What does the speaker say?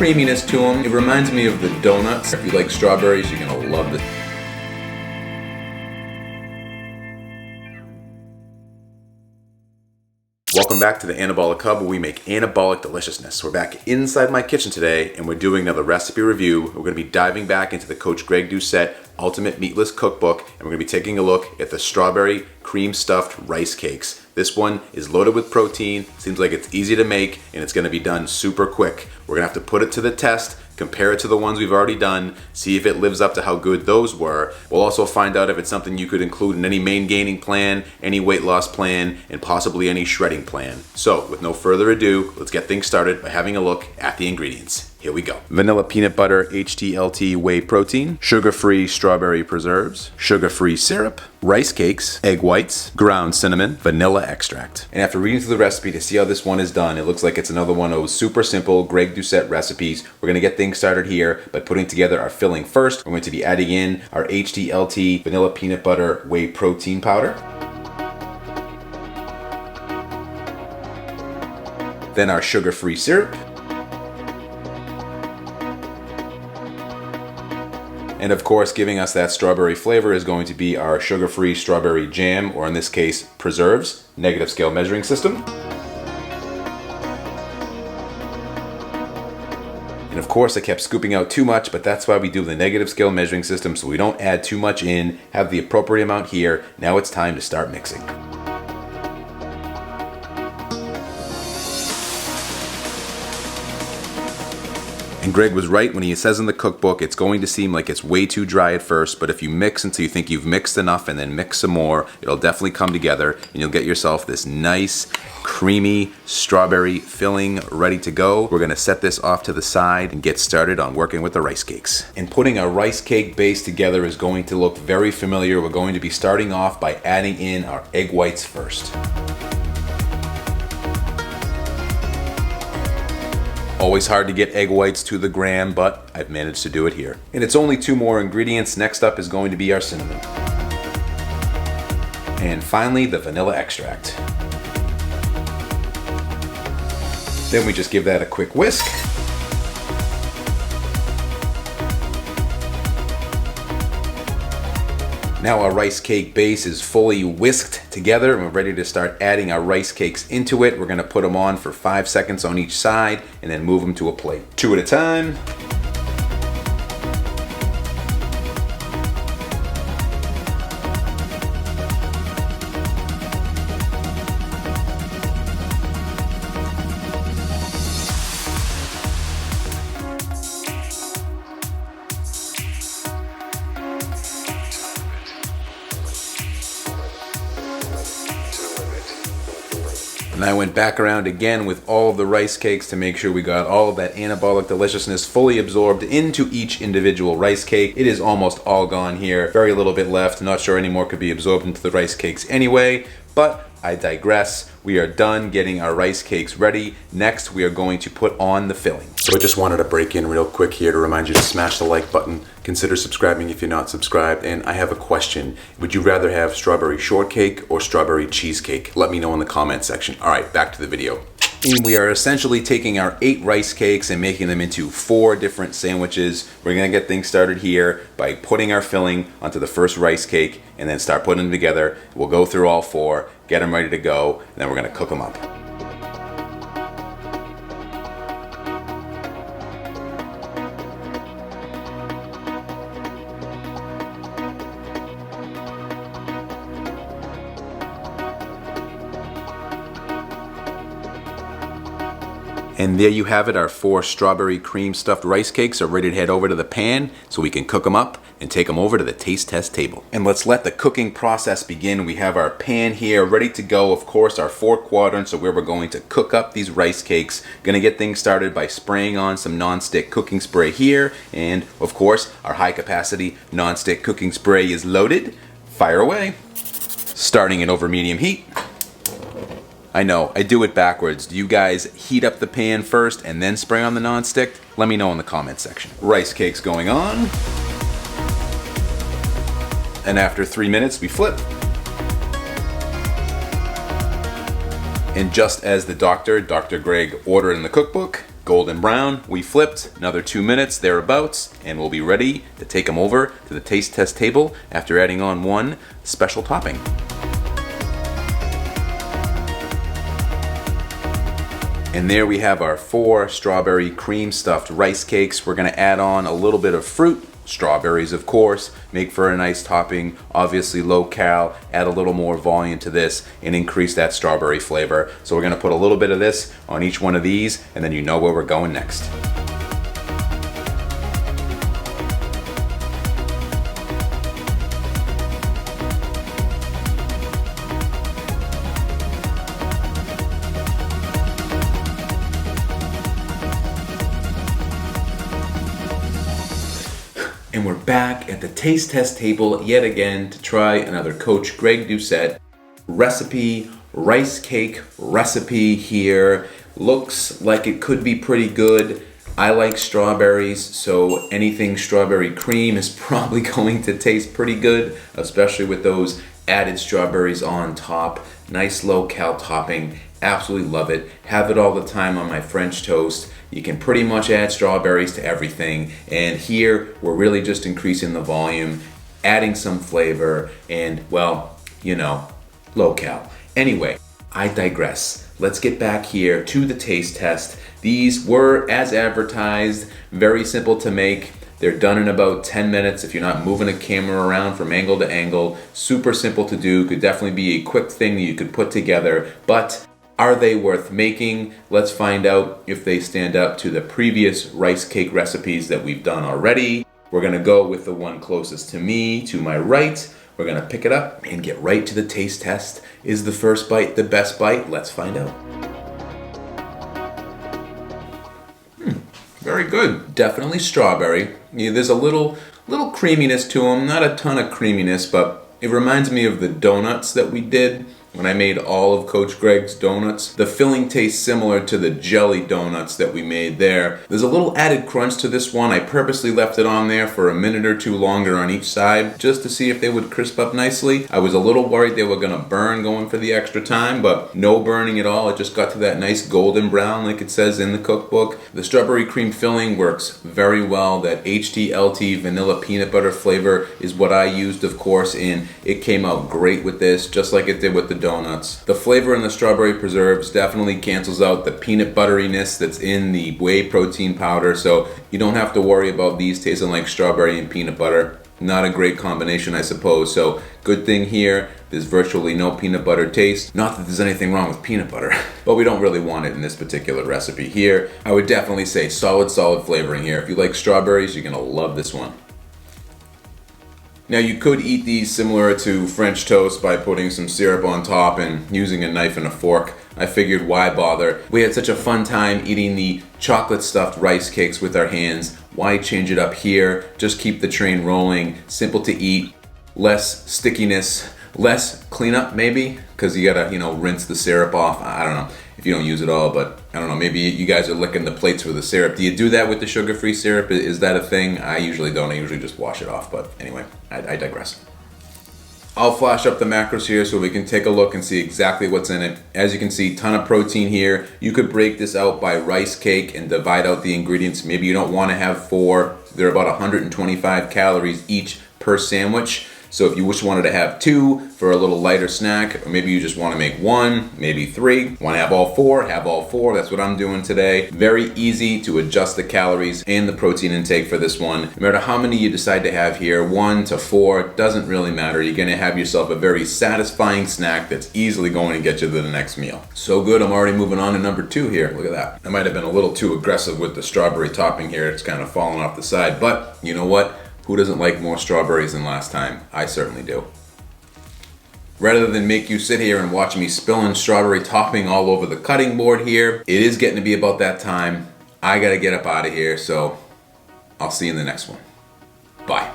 creaminess to them. It reminds me of the donuts. If you like strawberries, you're gonna love this. Welcome back to the Anabolic Hub, where we make anabolic deliciousness. We're back inside my kitchen today, and we're doing another recipe review. We're going to be diving back into the Coach Greg Doucette Ultimate Meatless Cookbook, and we're going to be taking a look at the strawberry cream stuffed rice cakes. This one is loaded with protein, seems like it's easy to make, and it's going to be done super quick. We're going to have to put it to the test, compare it to the ones we've already done, see if it lives up to how good those were. We'll also find out if it's something you could include in any main gaining plan, any weight loss plan, and possibly any shredding plan. So, with no further ado, let's get things started by having a look at the ingredients. Here we go. Vanilla peanut butter HTLT whey protein, sugar-free strawberry preserves, sugar-free syrup, rice cakes, egg whites, ground cinnamon, vanilla extract. And after reading through the recipe to see how this one is done, it looks like it's another one of those super simple Greg Doucette recipes. We're gonna get things started here by putting together our filling first. We're going to be adding in our HTLT vanilla peanut butter whey protein powder. Then our sugar-free syrup. And of course, giving us that strawberry flavor is going to be our sugar-free strawberry jam, or in this case, preserves, negative scale measuring system. And of course, I kept scooping out too much, but that's why we do the negative scale measuring system, so we don't add too much in, have the appropriate amount here. Now it's time to start mixing. And Greg was right when he says in the cookbook, it's going to seem like it's way too dry at first, but if you mix until you think you've mixed enough and then mix some more, it'll definitely come together and you'll get yourself this nice, creamy strawberry filling ready to go. We're gonna set this off to the side and get started on working with the rice cakes. And putting a rice cake base together is going to look very familiar. We're going to be starting off by adding in our egg whites first. Always hard to get egg whites to the gram, but I've managed to do it here. And it's only 2 more ingredients. Next up is going to be our cinnamon. And finally, the vanilla extract. Then we just give that a quick whisk. Now our rice cake base is fully whisked together and we're ready to start adding our rice cakes into it. We're gonna put them on for 5 seconds on each side and then move them to a plate. 2 at a time. And I went back around again with all of the rice cakes to make sure we got all of that anabolic deliciousness fully absorbed into each individual rice cake. It is almost all gone here. Very little bit left. Not sure any more could be absorbed into the rice cakes anyway, but I digress. We are done getting our rice cakes ready. Next, we are going to put on the filling. So I just wanted to break in real quick here to remind you to smash the like button. Consider subscribing if you're not subscribed. And I have a question. Would you rather have strawberry shortcake or strawberry cheesecake? Let me know in the comment section. All right, back to the video. And we are essentially taking our 8 rice cakes and making them into 4 different sandwiches. We're gonna get things started here by putting our filling onto the first rice cake and then start putting them together. We'll go through all 4, get them ready to go, and then we're gonna cook them up. And there you have it, our 4 strawberry cream stuffed rice cakes are ready to head over to the pan so we can cook them up and take them over to the taste test table. And let's let the cooking process begin. We have our pan here ready to go. Of course, our 4 quadrants are where we're going to cook up these rice cakes. Gonna get things started by spraying on some non-stick cooking spray here. And of course, our high capacity non-stick cooking spray is loaded. Fire away. Starting at over medium heat. I know, I do it backwards. Do you guys heat up the pan first and then spray on the non-stick? Let me know in the comment section. Rice cakes going on. And after 3 minutes, we flip. And just as the Dr. Greg ordered in the cookbook, golden brown, we flipped, another 2 minutes thereabouts, and we'll be ready to take them over to the taste test table after adding on one special topping. And there we have our 4 strawberry cream stuffed rice cakes. We're gonna add on a little bit of fruit, strawberries of course, make for a nice topping, obviously low cal, add a little more volume to this and increase that strawberry flavor. So we're gonna put a little bit of this on each one of these and then you know where we're going next. And we're back at the taste test table yet again to try another Coach Greg Doucette recipe, rice cake recipe here. Looks like it could be pretty good. I like strawberries, so anything strawberry cream is probably going to taste pretty good, especially with those added strawberries on top. Nice low cal topping, absolutely love it. Have it all the time on my French toast. You can pretty much add strawberries to everything, and here we're really just increasing the volume, adding some flavor, and well, you know, low cal. Anyway, I digress. Let's get back here to the taste test. These were as advertised, very simple to make. They're done in about 10 minutes if you're not moving a camera around from angle to angle. Super simple to do, could definitely be a quick thing that you could put together, but are they worth making? Let's find out if they stand up to the previous rice cake recipes that we've done already. We're gonna go with the one closest to me, to my right. We're gonna pick it up and get right to the taste test. Is the first bite the best bite? Let's find out. Very good. Definitely strawberry. Yeah, there's a little creaminess to them, not a ton of creaminess, but it reminds me of the donuts that we did when I made all of Coach Greg's donuts. The filling tastes similar to the jelly donuts that we made there. There's a little added crunch to this one. I purposely left it on there for a minute or two longer on each side just to see if they would crisp up nicely. I was a little worried they were gonna burn going for the extra time, but no burning at all. It just got to that nice golden brown like it says in the cookbook. The strawberry cream filling works very well. That HTLT vanilla peanut butter flavor is what I used, of course, and it came out great with this, just like it did with the donuts. The flavor in the strawberry preserves definitely cancels out the peanut butteriness that's in the whey protein powder, so you don't have to worry about these tasting like strawberry and peanut butter. Not a great combination, I suppose, so good thing here, there's virtually no peanut butter taste. Not that there's anything wrong with peanut butter, but we don't really want it in this particular recipe here. I would definitely say solid flavoring here. If you like strawberries, you're gonna love this one. Now you could eat these similar to French toast by putting some syrup on top and using a knife and a fork. I figured why bother? We had such a fun time eating the chocolate stuffed rice cakes with our hands. Why change it up here? Just keep the train rolling. Simple to eat, less stickiness, less cleanup maybe, because you gotta, rinse the syrup off. I don't know if you don't use it all, but I don't know, maybe you guys are licking the plates with the syrup. Do you do that with the sugar-free syrup? Is that a thing? I usually don't. I usually just wash it off, but anyway, I digress. I'll flash up the macros here so we can take a look and see exactly what's in it. As you can see, ton of protein here. You could break this out by rice cake and divide out the ingredients. Maybe you don't want to have 4. They're about 125 calories each per sandwich. So if you just wanted to have 2 for a little lighter snack, or maybe you just want to make 1, maybe 3, want to have all 4, have all 4. That's what I'm doing today. Very easy to adjust the calories and the protein intake for this one. No matter how many you decide to have here, 1 to 4, doesn't really matter. You're gonna have yourself a very satisfying snack that's easily going to get you to the next meal. So good, I'm already moving on to number 2 here. Look at that. I might have been a little too aggressive with the strawberry topping here. It's kind of falling off the side, but you know what? Who doesn't like more strawberries than last time? I certainly do. Rather than make you sit here and watch me spilling strawberry topping all over the cutting board here, it is getting to be about that time. I gotta get up out of here, so I'll see you in the next one. Bye.